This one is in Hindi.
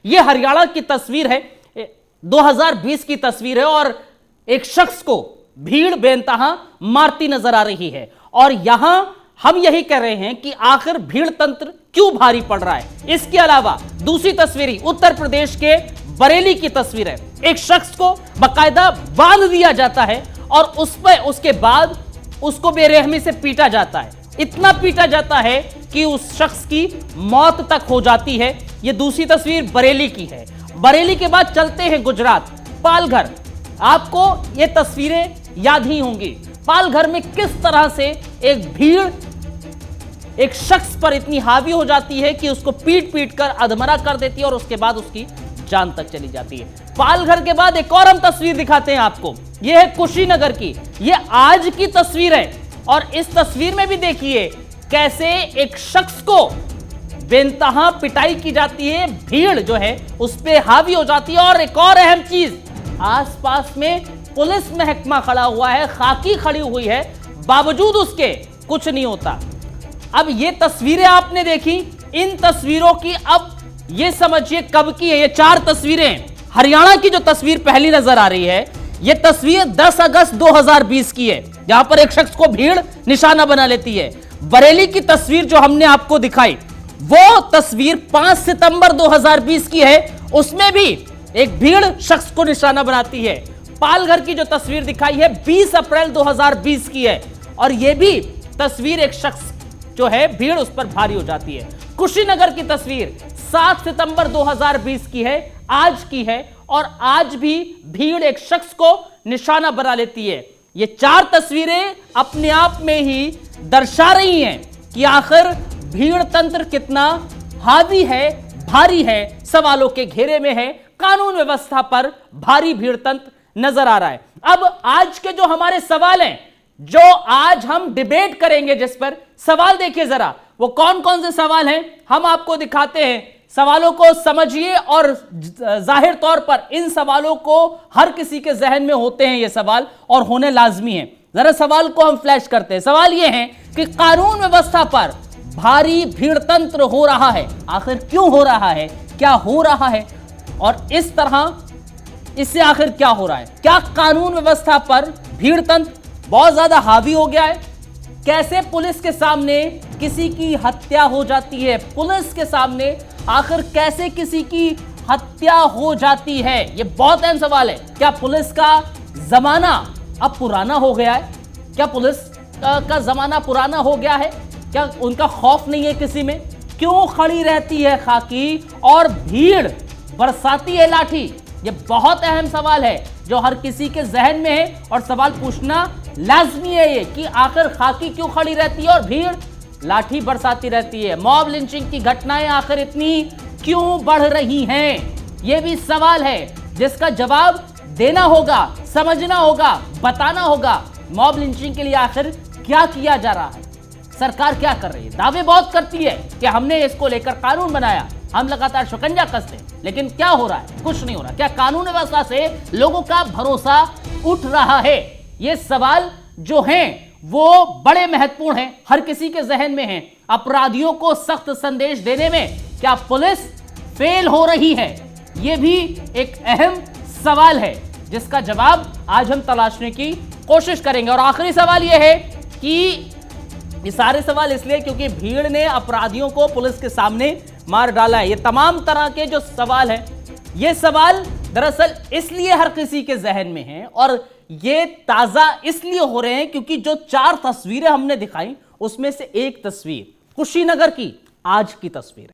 यह हरियाणा की तस्वीर है, 2020 की तस्वीर है और एक शख्स को भीड़ बेनतहा मारती नजर आ रही है। और यहां हम यही कह रहे हैं कि आखिर भीड़ तंत्र क्यों भारी पड़ रहा है। इसके अलावा दूसरी तस्वीर उत्तर प्रदेश के बरेली की तस्वीर है। एक शख्स को बकायदा बांध दिया जाता है और उसके बाद उसको बेरहमी से पीटा जाता है। इतना पीटा जाता है कि उस शख्स की मौत तक हो जाती है। यह दूसरी तस्वीर बरेली की है। बरेली के बाद चलते हैं गुजरात, पालघर। आपको ये तस्वीरें याद ही होंगी। पालघर में किस तरह से एक भीड़ एक शख्स पर इतनी हावी हो जाती है कि उसको पीट पीट कर अधमरा कर देती है और उसके बाद उसकी जान तक चली जाती है। पालघर के बाद एक और हम तस्वीर दिखाते हैं आपको। यह है कुशीनगर की। यह आज की तस्वीर है और इस तस्वीर में भी देखिए कैसे एक शख्स को बेनतहा पिटाई की जाती है। भीड़ जो है उस पर हावी हो जाती है। और एक और अहम चीज, आसपास में पुलिस महकमा खड़ा हुआ है, खाकी खड़ी हुई है, बावजूद उसके कुछ नहीं होता। अब ये तस्वीरें आपने देखी, इन तस्वीरों की अब ये समझिए कब की है। ये 4 तस्वीरें, हरियाणा की जो तस्वीर पहली नजर आ रही है, ये तस्वीर 10 अगस्त 2020 की है, जहां पर एक शख्स को भीड़ निशाना बना लेती है। बरेली की तस्वीर जो हमने आपको दिखाई, वो तस्वीर 5 सितंबर 2020 की है, उसमें भी एक भीड़ शख्स को निशाना बनाती है। पालघर की जो तस्वीर दिखाई है 20 अप्रैल 2020 की है और यह भी तस्वीर एक शख्स जो है भीड़ उस पर भारी हो जाती है। कुशीनगर की तस्वीर 7 सितंबर 2020 की है, आज की है और आज भी भीड़ एक शख्स को निशाना बना लेती है। ये 4 तस्वीरें अपने आप में ही दर्शा रही हैं कि आखिर भीड़ तंत्र कितना हावी है, भारी है, सवालों के घेरे में है, कानून व्यवस्था पर भारी भीड़ तंत्र नजर आ रहा है। अब आज के जो हमारे सवाल हैं, जो आज हम डिबेट करेंगे, जिस पर सवाल देखिए जरा, वो कौन कौन से सवाल हैं हम आपको दिखाते हैं। सवालों को समझिए और जाहिर तौर पर इन सवालों को हर किसी के जहन में होते हैं ये सवाल और होने लाजमी है। जरा सवाल को हम फ्लैश करते हैं। सवाल ये है कि कानून व्यवस्था पर भारी भीड़ तंत्र हो रहा है, आखिर क्यों हो रहा है, क्या हो रहा है और इस तरह इससे आखिर क्या हो रहा है। क्या कानून व्यवस्था पर भीड़ तंत्र बहुत ज्यादा हावी हो गया है? कैसे पुलिस के सामने किसी की हत्या हो जाती है? पुलिस के सामने आखिर कैसे किसी की हत्या हो जाती है? यह बहुत अहम सवाल है। क्या पुलिस का जमाना अब पुराना हो गया है? क्या पुलिस का जमाना पुराना हो गया है? क्या उनका खौफ नहीं है किसी में? क्यों खड़ी रहती है खाकी और भीड़ बरसाती है लाठी? ये बहुत अहम सवाल है जो हर किसी के जहन में है और सवाल पूछना लाजमी है ये कि आखिर खाकी क्यों खड़ी रहती है और भीड़ लाठी बरसाती रहती है। मॉब लिंचिंग की घटनाएं आखिर इतनी क्यों बढ़ रही हैं? ये भी सवाल है जिसका जवाब देना होगा, समझना होगा, बताना होगा। मॉब लिंचिंग के लिए आखिर क्या किया जा रहा है? सरकार क्या कर रही है? दावे बहुत करती है कि हमने इसको लेकर कानून बनाया, हम लगातार शिकंजा कसते हैं, लेकिन क्या हो रहा है? कुछ नहीं हो रहा। क्या कानून व्यवस्था से लोगों का भरोसा उठ रहा है? ये सवाल जो हैं वो बड़े महत्वपूर्ण हैं, हर किसी के जहन में हैं। अपराधियों को सख्त संदेश देने में क्या पुलिस फेल हो रही है? ये भी एक अहम सवाल है जिसका जवाब आज हम तलाशने की कोशिश करेंगे। और आखिरी सवाल यह है कि ये सारे सवाल इसलिए क्योंकि भीड़ ने अपराधियों को पुलिस के सामने मार डाला है। ये तमाम तरह के जो सवाल हैं, ये सवाल दरअसल इसलिए हर किसी के जहन में हैं और ये ताजा इसलिए हो रहे हैं क्योंकि जो 4 तस्वीरें हमने दिखाई उसमें से एक तस्वीर कुशीनगर की आज की तस्वीर है।